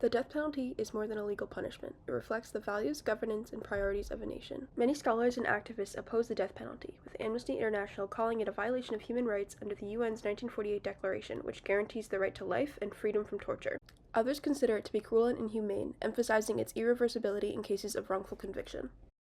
The death penalty is more than a legal punishment. It reflects the values, governance, and priorities of a nation. Many scholars and activists oppose the death penalty, with Amnesty International calling it a violation of human rights under the UN's 1948 Declaration, which guarantees the right to life and freedom from torture. Others consider it to be cruel and inhumane, emphasizing its irreversibility in cases of wrongful conviction.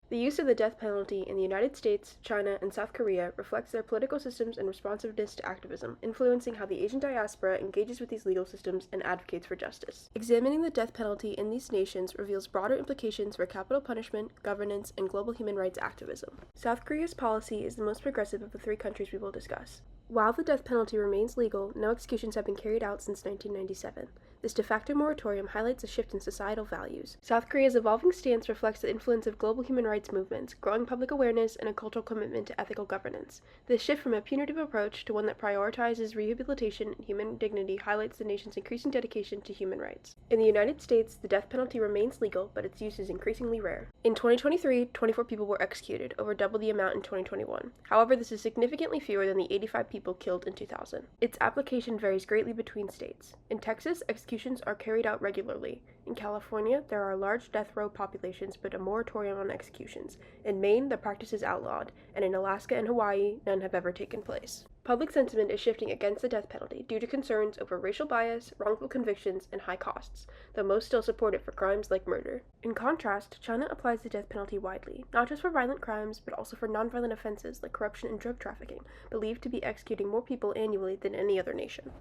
The use of the death penalty in the United States, China, and South Korea reflects their political systems and responsiveness to activism, influencing how the Asian diaspora engages with these legal systems and advocates for justice. Examining the death penalty in these nations reveals broader implications for capital punishment, governance, and global human rights activism. South Korea's policy is the most progressive of the three countries we will discuss. While the death penalty remains legal, no executions have been carried out since 1997. This de facto moratorium highlights a shift in societal values. South Korea's evolving stance reflects the influence of global human rights movements, growing public awareness, and a cultural commitment to ethical governance. This shift from a punitive approach to one that prioritizes rehabilitation and human dignity highlights the nation's increasing dedication to human rights. In the United States, the death penalty remains legal, but its use is increasingly rare. In 2023, 24 people were executed, over double the amount in 2021. However, this is significantly fewer than the 85 people killed in 2000. Its application varies greatly between states. In Texas, executions are carried out regularly. In California, there are large death row populations but a moratorium on executions. In Maine, the practice is outlawed, and in Alaska and Hawaii, none have ever taken place. Public sentiment is shifting against the death penalty due to concerns over racial bias, wrongful convictions, and high costs, though most still support it for crimes like murder. In contrast, China applies the death penalty widely, not just for violent crimes, but also for nonviolent offenses like corruption and drug trafficking, believed to be executing more people annually than any other nation.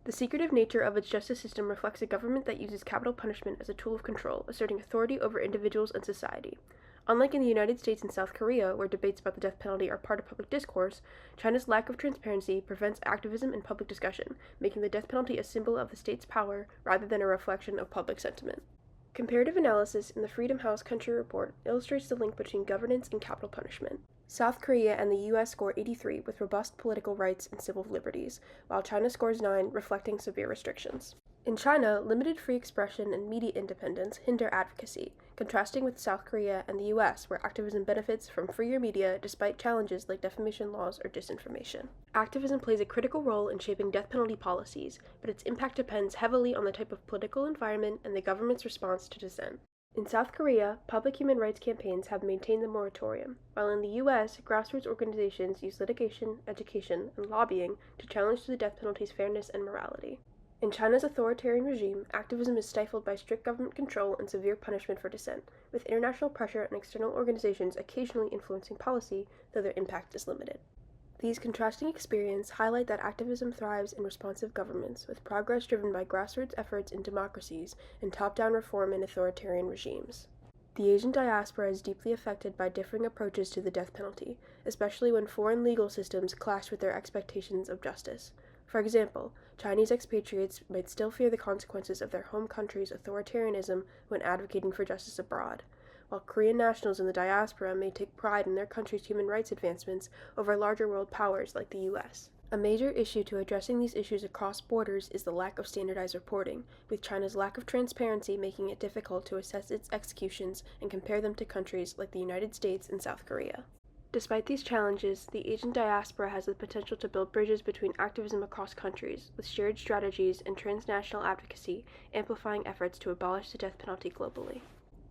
The secretive nature of its justice system reflects a government that uses capital punishment as a tool of control, asserting authority over individuals and society. Unlike in the United States and South Korea, where debates about the death penalty are part of public discourse, China's lack of transparency prevents activism and public discussion, making the death penalty a symbol of the state's power rather than a reflection of public sentiment. Comparative analysis in the Freedom House Country Report illustrates the link between governance and capital punishment. South Korea and the U.S. score 83 with robust political rights and civil liberties, while China scores 9, reflecting severe restrictions. In China, limited free expression and media independence hinder advocacy, contrasting with South Korea and the U.S., where activism benefits from freer media despite challenges like defamation laws or disinformation. Activism plays a critical role in shaping death penalty policies, but its impact depends heavily on the type of political environment and the government's response to dissent. In South Korea, public human rights campaigns have maintained the moratorium, while in the U.S., grassroots organizations use litigation, education, and lobbying to challenge the death penalty's fairness and morality. In China's authoritarian regime, activism is stifled by strict government control and severe punishment for dissent, with international pressure and external organizations occasionally influencing policy, though their impact is limited. These contrasting experiences highlight that activism thrives in responsive governments, with progress driven by grassroots efforts in democracies and top-down reform in authoritarian regimes. The Asian diaspora is deeply affected by differing approaches to the death penalty, especially when foreign legal systems clash with their expectations of justice. For example, Chinese expatriates might still fear the consequences of their home country's authoritarianism when advocating for justice abroad, while Korean nationals in the diaspora may take pride in their country's human rights advancements over larger world powers like the U.S. A major issue to addressing these issues across borders is the lack of standardized reporting, with China's lack of transparency making it difficult to assess its executions and compare them to countries like the United States and South Korea. Despite these challenges, the Asian diaspora has the potential to build bridges between activism across countries, with shared strategies and transnational advocacy amplifying efforts to abolish the death penalty globally.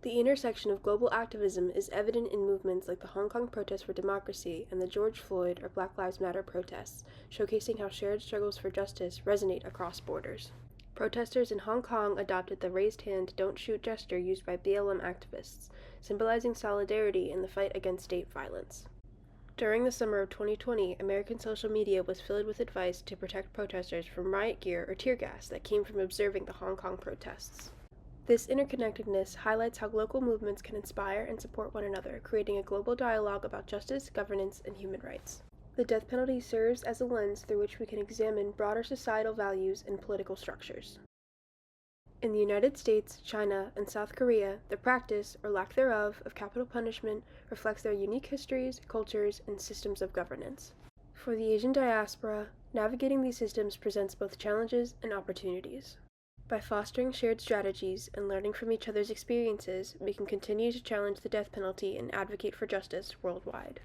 The intersection of global activism is evident in movements like the Hong Kong protests for democracy and the George Floyd or Black Lives Matter protests, showcasing how shared struggles for justice resonate across borders. Protesters in Hong Kong adopted the raised hand don't shoot gesture used by BLM activists, symbolizing solidarity in the fight against state violence. During the summer of 2020, American social media was filled with advice to protect protesters from riot gear or tear gas that came from observing the Hong Kong protests. This interconnectedness highlights how local movements can inspire and support one another, creating a global dialogue about justice, governance, and human rights. The death penalty serves as a lens through which we can examine broader societal values and political structures. In the United States, China, and South Korea, the practice, or lack thereof, of capital punishment reflects their unique histories, cultures, and systems of governance. For the Asian diaspora, navigating these systems presents both challenges and opportunities. By fostering shared strategies and learning from each other's experiences, we can continue to challenge the death penalty and advocate for justice worldwide.